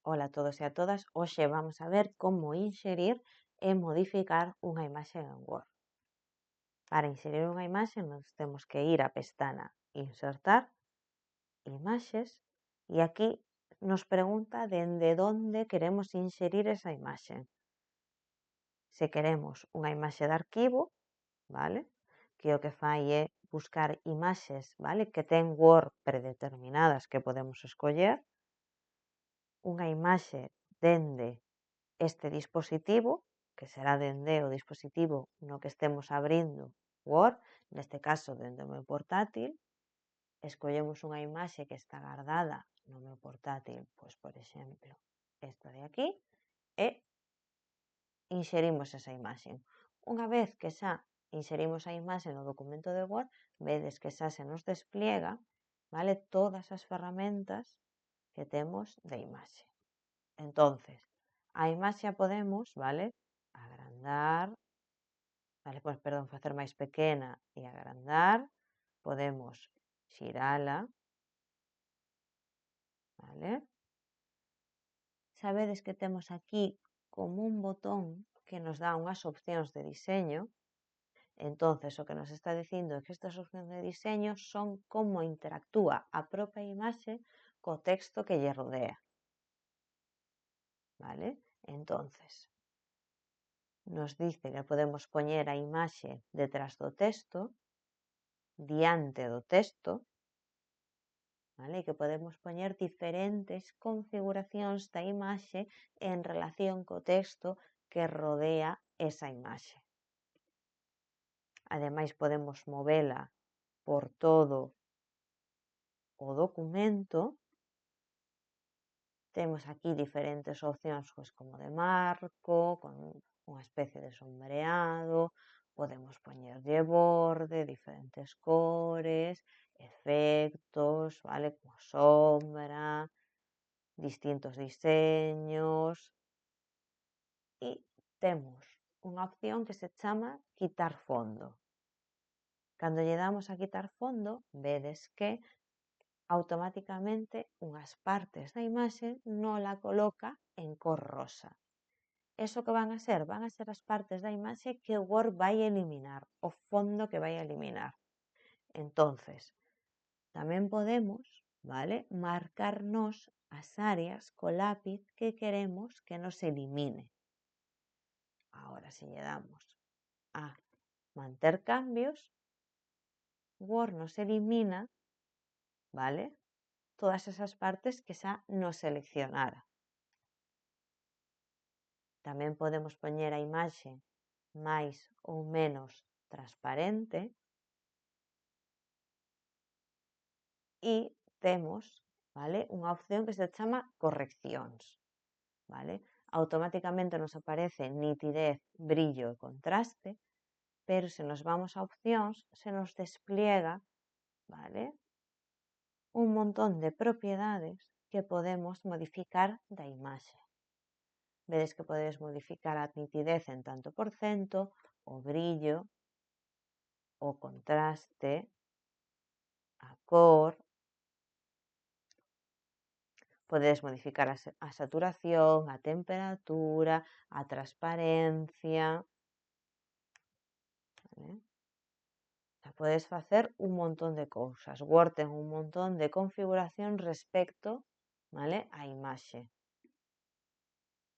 Ola a todos e a todas, hoxe vamos a ver como inxerir e modificar unha imaxe en Word. Para inxerir unha imaxe nos temos que ir á pestana Insertar, Imaxes, e aquí nos pregunta dende onde queremos inxerir esa imaxe. Se queremos unha imaxe de arquivo, vale? Que o que fai é buscar imaxes, vale? Que ten Word predeterminadas que podemos escoller, unha imaxe dende este dispositivo, que será dende o dispositivo no que estemos abrindo Word, neste caso dende o meu portátil, escollemos unha imaxe que está guardada no meu portátil, pois por exemplo, esta de aquí, e inxerimos esa imaxe. Unha vez que xa inxerimos a imaxe no documento de Word, vedes que xa se nos despliega, vale, todas as ferramentas que temos de imaxe. Entonces, a imaxe a podemos, vale, agrandar, vale, pois, perdón, facer máis pequena e agrandar, podemos xirala, vale? Sabedes que temos aquí como un botón que nos dá unhas opcións de diseño. Entonces, o que nos está dicindo é que estas opcións de diseño son como interactúa a propia imaxe co texto que lle rodea, vale? Entonces, nos dice que podemos poñer a imaxe detrás do texto, diante do texto, vale? Que podemos poñer diferentes configuracións da imaxe en relación co texto que rodea esa imaxe. Ademais, podemos movela por todo o documento. Temos aquí diferentes opcións, pois como de marco, con unha especie de sombreado, podemos poñerlle borde, diferentes cores, efectos, vale, como sombra, distintos diseños, e temos unha opción que se chama quitar fondo. Cando lle damos a quitar fondo, vedes que automáticamente unhas partes da imaxe non la coloca en cor rosa. Eso que van a ser? Van a ser as partes da imaxe que o Word vai eliminar, o fondo que vai eliminar. Entonces, tamén podemos, vale, marcarnos as áreas co lápiz que queremos que nos elimine. Ahora, se lle damos a manter cambios, Word nos elimina, vale, todas esas partes que xa nos seleccionara. Tamén podemos poñer a imaxe máis ou menos transparente e temos, vale, unha opción que se chama correccións, vale? Automáticamente nos aparece nitidez, brillo e contraste, pero se nos vamos a opcións, se nos despliega, vale, un montón de propiedades que podemos modificar da imaxe. Vedes que podedes modificar a nitidez en tanto por cento, o brillo, o contraste, a cor. Podedes modificar a saturación, a temperatura, a transparencia, vale? O sea, podes facer un montón de cousas. Word ten un montón de configuración respecto, vale, á imaxe.